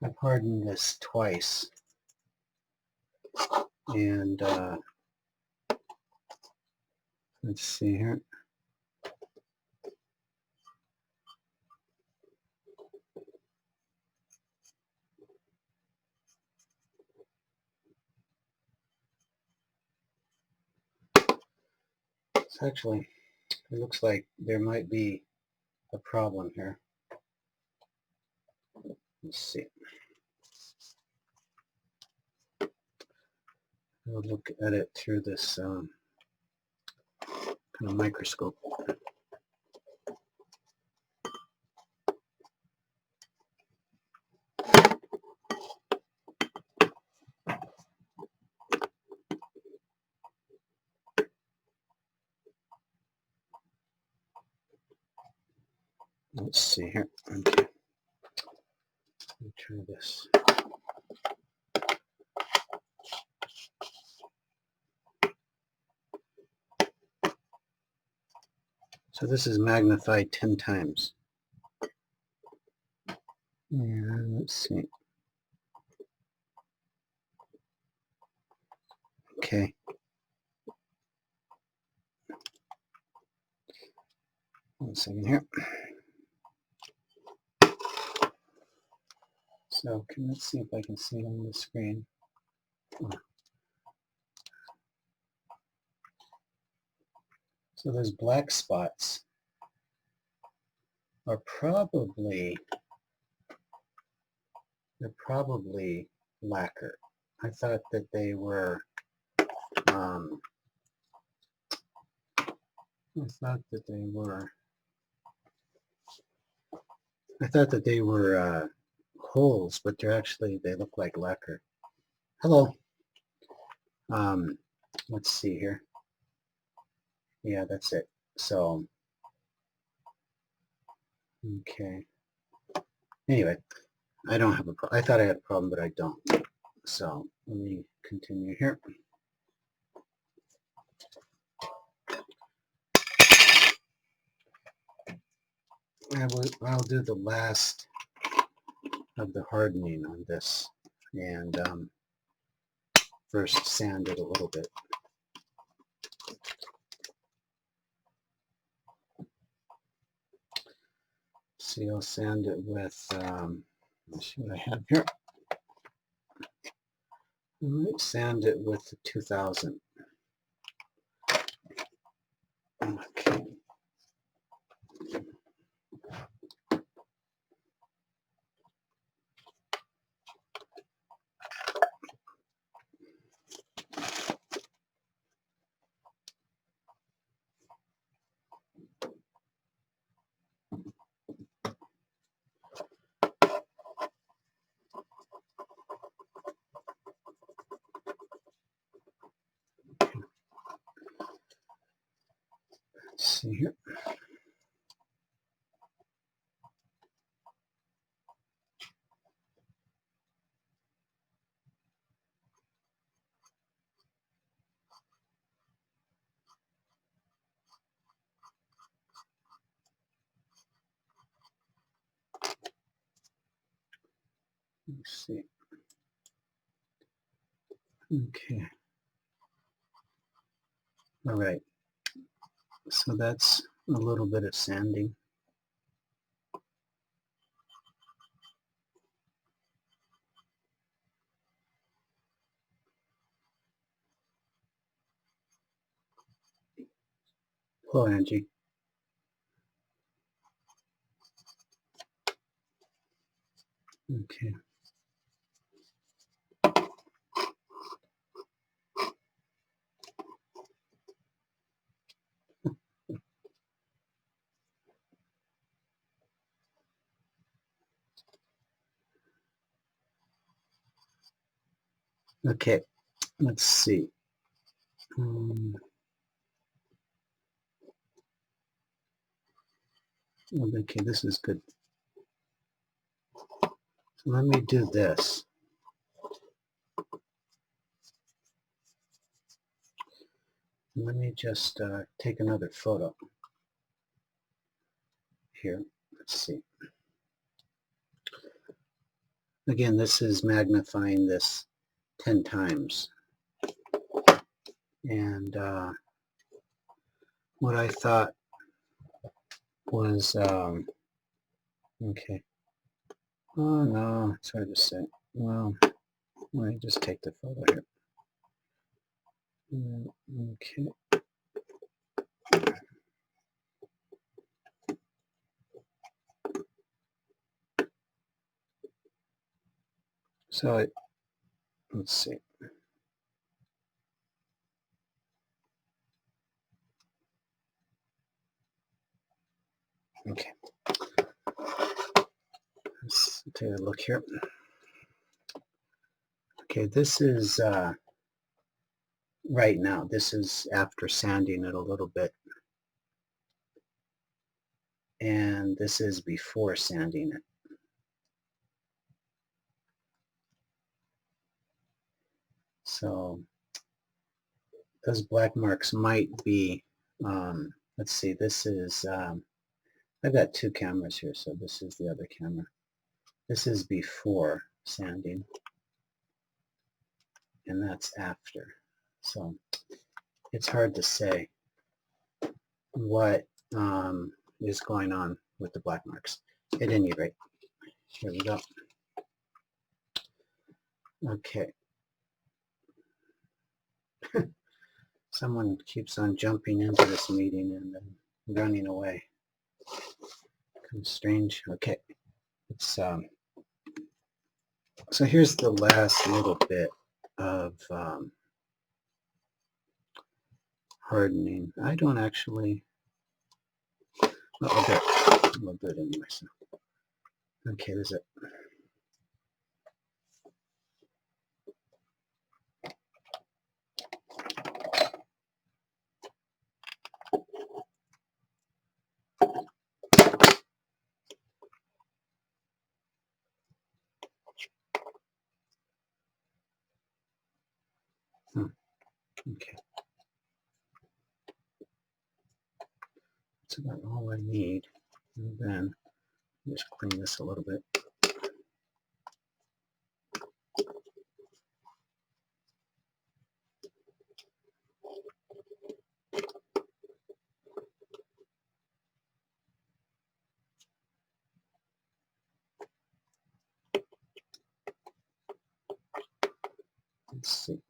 I've hardened this twice, and let's see here. It's actually, it looks like there might be a problem here. Let's see. I'll look at it through this kind of microscope. Let's see here. Okay. Let me try this. So this is magnified 10 times. And let's see. Okay. One second here. So let's see if I can see it on the screen. So those black spots are probably lacquer. I thought that they were holes, but they look like lacquer. Hello. Let's see here. Yeah, that's it. So, okay. Anyway, I don't have a problem. I thought I had a problem, but I don't. So let me continue here. I'll do the last of the hardening on this, and first sand it a little bit. See, I'll sand it with, let's see what I have here. I might sand it with the 2000. Okay. Let's see here. Let's see. Okay. All right. So that's a little bit of sanding. Hello, Angie. Okay. Okay. Let's see. Okay, this is good. So let me do this. Let me just take another photo here. Let's see. Again, this is magnifying this 10 times. And what I thought was, okay. Oh no, it's hard to say. Well, let me just take the photo here. Okay. So let's see. Okay. Let's take a look here. Okay, this is right now. This is after sanding it a little bit. And this is before sanding it. So those black marks might be, let's see, this is, I've got two cameras here, so this is the other camera. This is before sanding, and that's after. So it's hard to say what is going on with the black marks. At any rate, here we go. Okay. Someone keeps on jumping into this meeting and then running away. Kind of strange. Okay. It's so here's the last little bit of hardening. I don't actually, well, I'll do it anyway. So. Okay, that's it. Okay. That's about all I need. And then just clean this a little bit. Let's see.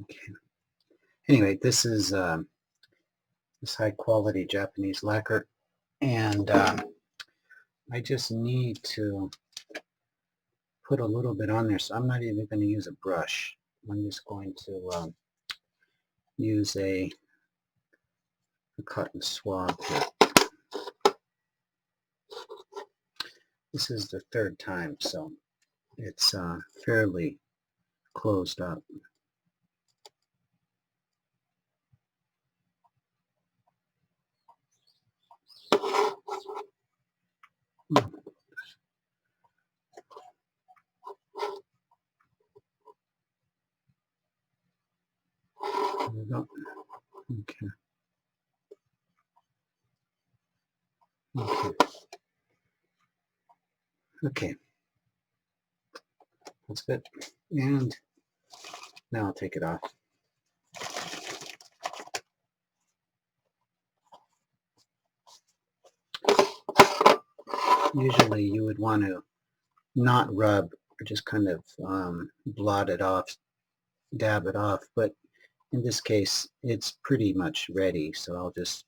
Okay. Anyway, this is this high quality Japanese lacquer, and I just need to put a little bit on there, so I'm not even going to use a brush. I'm just going to use a cotton swab here. This is the third time, so it's fairly closed up. There we go. Okay. Okay. Okay. That's good. And now I'll take it off. Usually you would want to not rub, or just kind of blot it off, dab it off, but in this case it's pretty much ready, so I'll just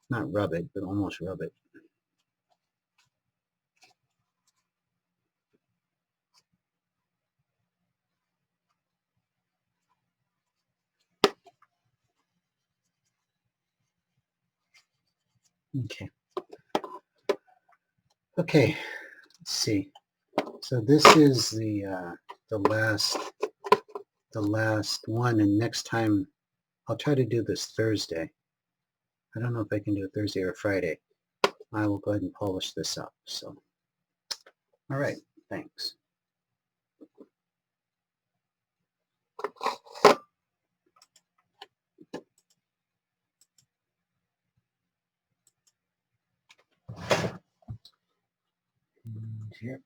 not rub it, but almost rub it. Okay. Okay, let's see. So this is the last one, and next time I'll try to do this Thursday. I don't know if I can do it Thursday or Friday. I will go ahead and polish this up. So, all right, thanks. And here.